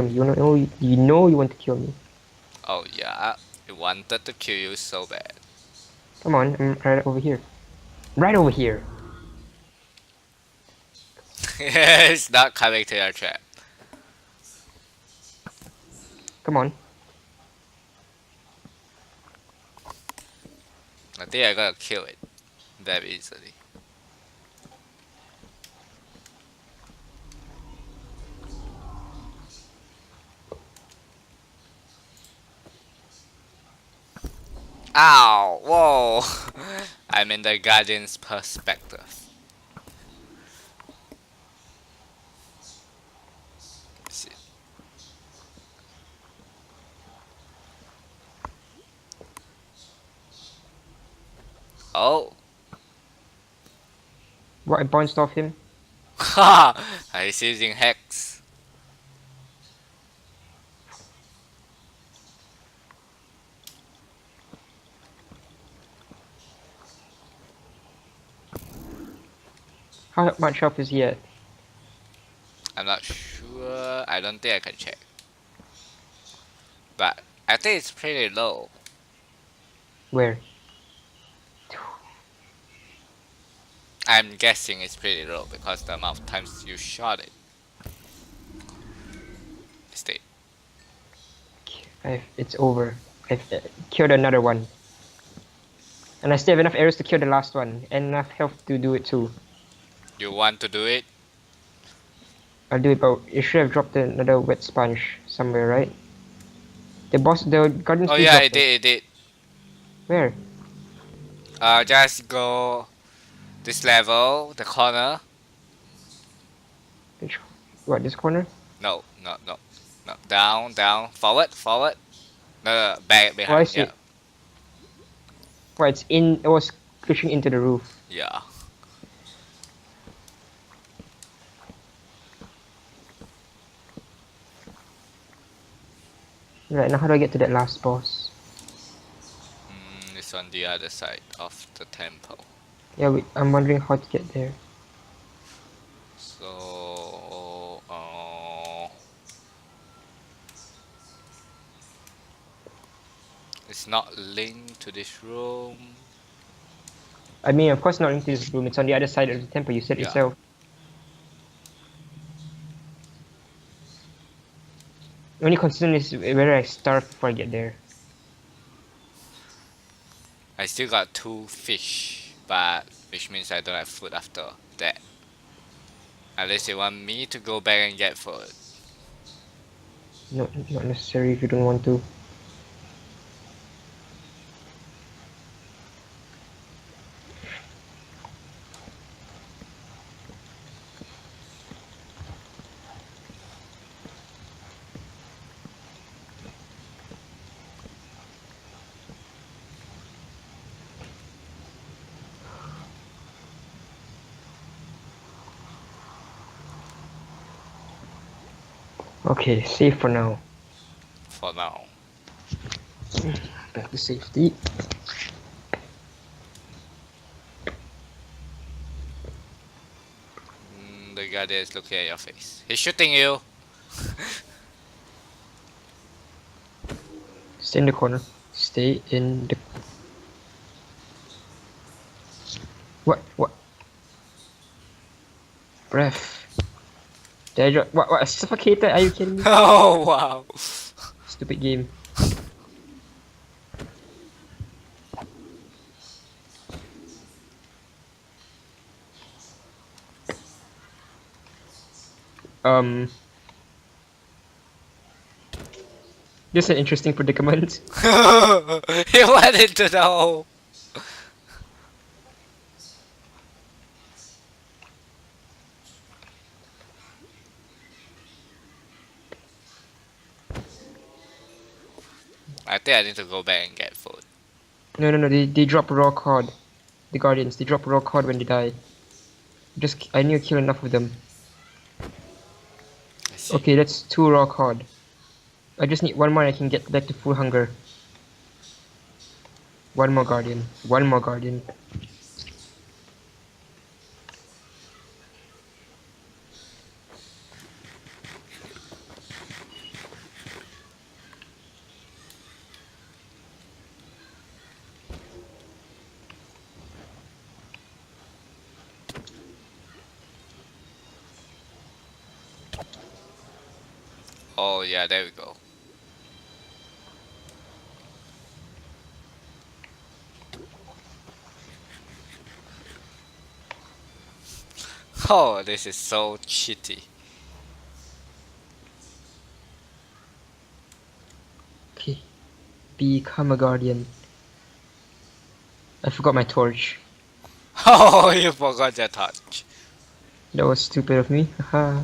You know you want to kill me. Oh yeah, I wanted to kill you so bad. Come on, I'm right over here. Right over here. It's not coming to your trap. Come on. I think I gotta kill it very easily. Ow! Whoa! I'm in the guardian's perspective. See. Oh! What, I bounced off him? Ha! He's using hex. How much health is he at? I'm not sure. I don't think I can check. But I think it's pretty low. Where? I'm guessing it's pretty low because the amount of times you shot it. Stay. It's over. I've killed another one. And I still have enough arrows to kill the last one. And enough health to do it too. You want to do it? I'll do it, but it should have dropped another wet sponge somewhere, right? The guardians Oh do yeah, drop it it. did, it did. Where? Just go this level, the corner. Which, what, this corner? No, no, no, no. Down, down, forward, forward. No, no, back Oh, I behind. Yeah, see. Well, it was pushing into the roof. yeah. Right, now how do I get to that last boss? It's on the other side of the temple. Yeah, I'm wondering how to get there. So, it's not linked to this room. I mean, of course not into this room. It's on the other side of the temple. You said Yeah. yourself. The only concern is whether I starve before I get there. I still got 2 fish, but which means I don't have food after that. Unless you want me to go back and get food. No, not necessary if you don't want to. Okay, safe for now. For now. Back to safety. The guy there is looking at your face. He's shooting you. Stay in the corner. Stay in the... What? Breath. Did I drop... What? I suffocated? Are you kidding me? Oh wow. Stupid game. This is an interesting predicament. He went into the hole. I think I need to go back and get food. No. They drop raw cod. The guardians. They drop raw cod when they die. I need to kill enough of them. I see. Okay, that's 2 raw cod. I just need 1 more and I can get back to full hunger. 1 more guardian. 1 more guardian. Oh yeah, there we go. Oh, this is so cheaty. Okay. Become a guardian. I forgot my torch. Oh, you forgot your touch. That was stupid of me. Haha.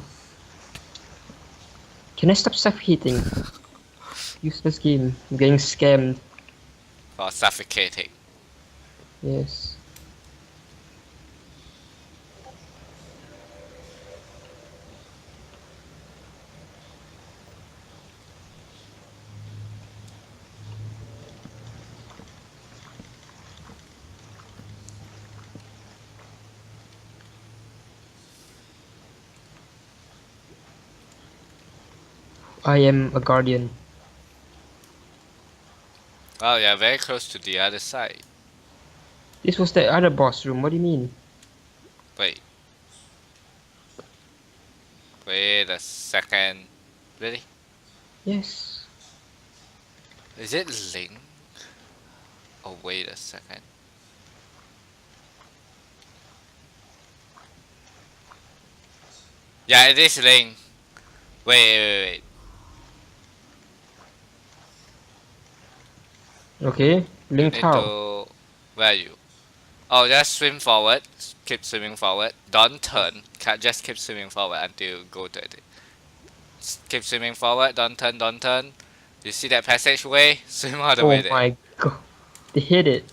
Can I stop suffocating? Useless game. I'm getting scammed. For suffocating. Yes. I am a guardian. Oh, yeah, very close to the other side. This was the other boss room. What do you mean? Wait. Wait a second. Really? Yes. Is it Link? Oh, wait a second. Yeah, it is Link. Wait. Okay. You Linked need how? to. Where are you? Oh, just swim forward. Keep swimming forward. Don't turn. Just keep swimming forward until you go to it. Keep swimming forward. Don't turn. Don't turn. You see that passageway? Swim all the way Oh there. my god. They hit it.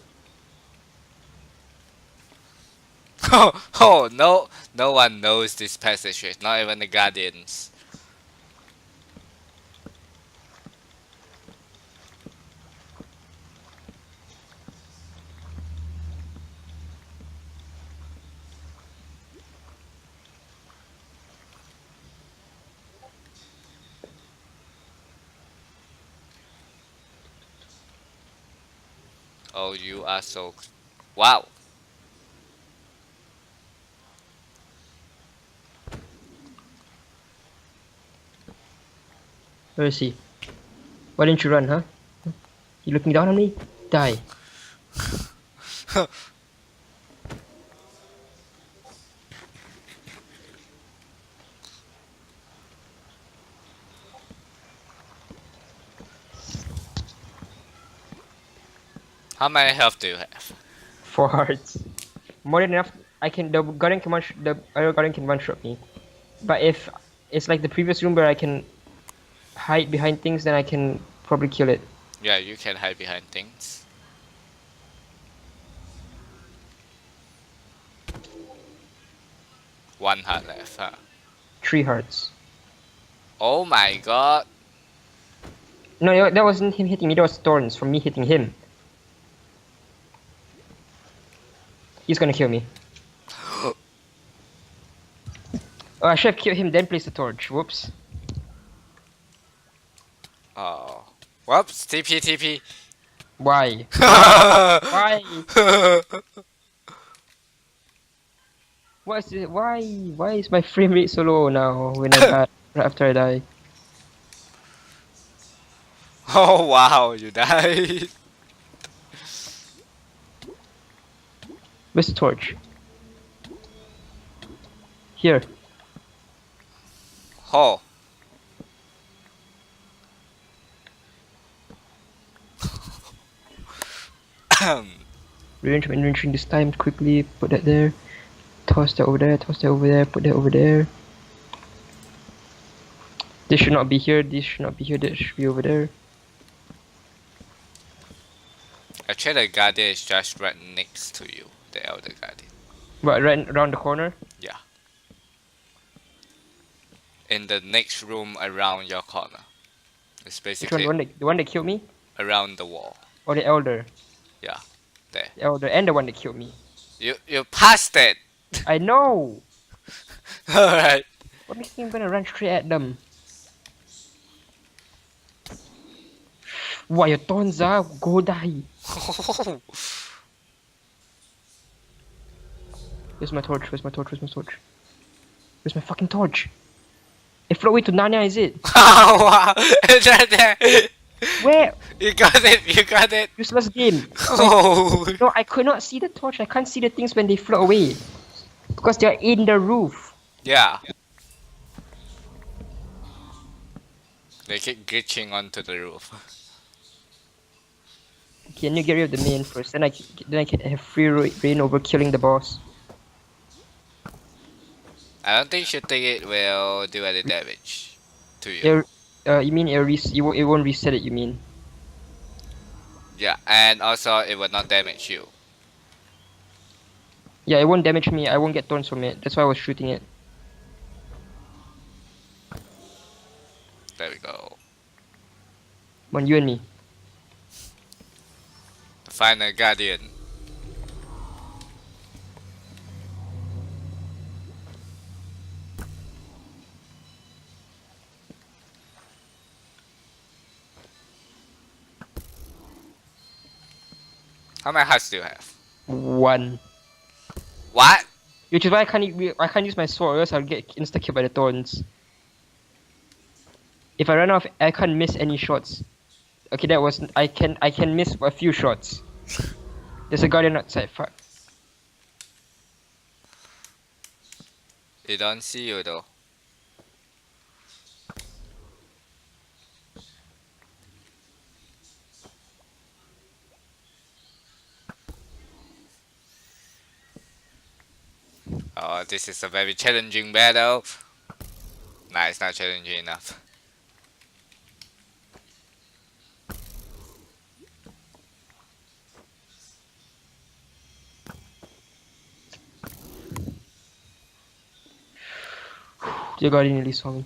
Oh no! No one knows this passageway. Not even the guardians. Oh, you are so. Wow. Where is he? Why didn't you run, huh? You looking down on me? Die. How many health do you have? 4 hearts. More than enough. The guardian can the other guardian can one shot me. But if it's like the previous room where I can hide behind things, then I can probably kill it. Yeah, you can hide behind things. One heart left, huh? 3 hearts. Oh my god. No, that wasn't him hitting me. That was thorns from me hitting him. He's gonna kill me. Oh, I should have killed him, then place the torch. Whoops. Oh. Whoops. TP. Why? Why? What is it? Why? Why is my frame rate so low now when I die? Right after I die. Oh wow, you died. Where's the torch? Here. Oh. Rearrange my inventory this time quickly. Put that there. Toss that over there. Toss that over there. Put that over there. This should not be here. This should not be here. That should be over there. Actually, the guardian is just right next to you. The elder guardian. What? Right around the corner? Yeah. In the next room around your corner. It's Which one? basically The one that killed me? around the wall. Or the elder? Yeah. There. The elder and the one that killed me. You passed it. I know. Alright. What makes me think I'm gonna run straight at them? Why your thorns are? Go die. Where's my torch? Where's my torch? Where's my torch? Where's my fucking torch? It flew away to Narnia, is it? Oh, wow. It's right there. Where? You got it. You got it. Useless game. Oh. No, I could not see the torch. I can't see the things when they float away. Because they're in the roof. Yeah. They keep glitching onto the roof. Can you get rid of the main first? Then I can have free reign over killing the boss. I don't think shooting it will do any damage to you. You mean it won't reset it, you mean? Yeah, and also it will not damage you. Yeah, it won't damage me. I won't get thorns from it. That's why I was shooting it. There we go. Come on, you and me. The final guardian. How many hearts do you have? 1. What? Which is why I can't use my sword, or else I'll get insta killed by the thorns. If I run off, I can't miss any shots. Okay, that was I can miss a few shots. There's a guardian outside. Fuck. They don't see you though. Oh, this is a very challenging battle. Nah, it's not challenging enough. The guardian nearly saw me.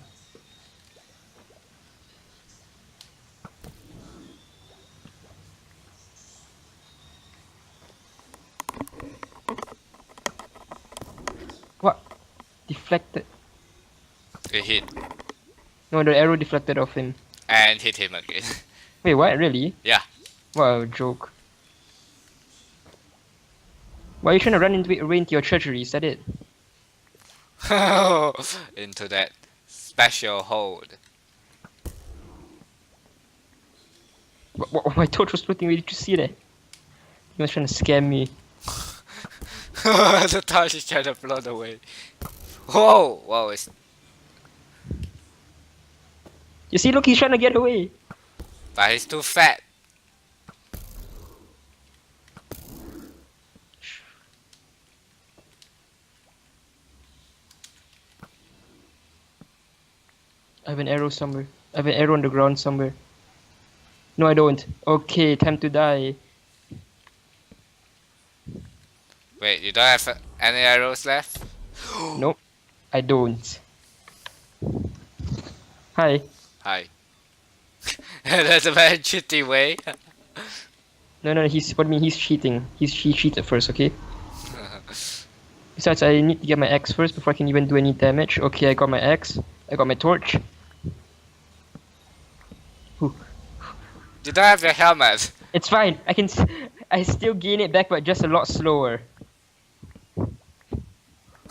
What? Deflected. It hit No, the arrow deflected off him. and hit him again. Wait, what? Really? Yeah. What a joke. Why are you trying to run into your treasury? Is that it? Into that special hold. My torch was floating away. Did you see that? He was trying to scam me. The torch is trying to float away. Whoa! Whoa, it's... You see, look, he's trying to get away. But he's too fat. I have an arrow somewhere. I have an arrow on the ground somewhere. No, I don't. Okay, time to die. Wait, you don't have any arrows left? Nope, I don't. Hi. Hi. That's a very shitty way. No, he's cheating. He cheated first, okay? Besides, I need to get my axe first before I can even do any damage. Okay, I got my axe. I got my torch. Ooh. You don't have your helmet. It's fine. I still gain it back, but just a lot slower.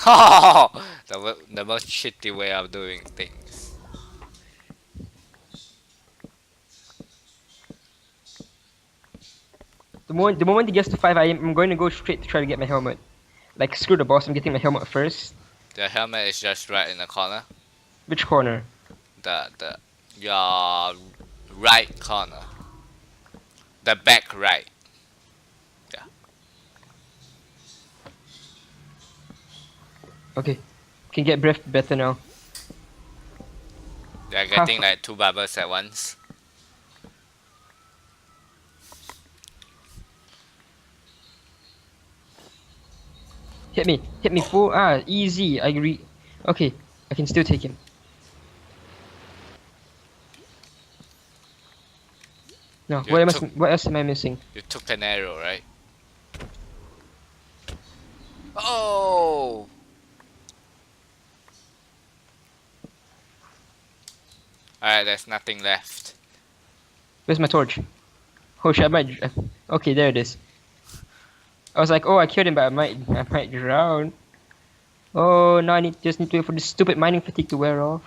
The most shitty way of doing things. The moment it gets to 5, I'm going to go straight to try to get my helmet. Like, screw the boss, I'm getting my helmet first. The helmet is just right in the corner. Which corner? Your right corner. The back right. Yeah. Okay. Can get breath better now. They're getting like 2 bubbles at once. Hit me full. Ah, easy. Okay, I can still take him. No, what else am I missing? You took an arrow, right? Oh! Alright, there's nothing left. Where's my torch? Oh shit, I might. Okay, there it is. I was like, oh, I killed him, but I might drown. Oh, now just need to wait for this stupid mining fatigue to wear off.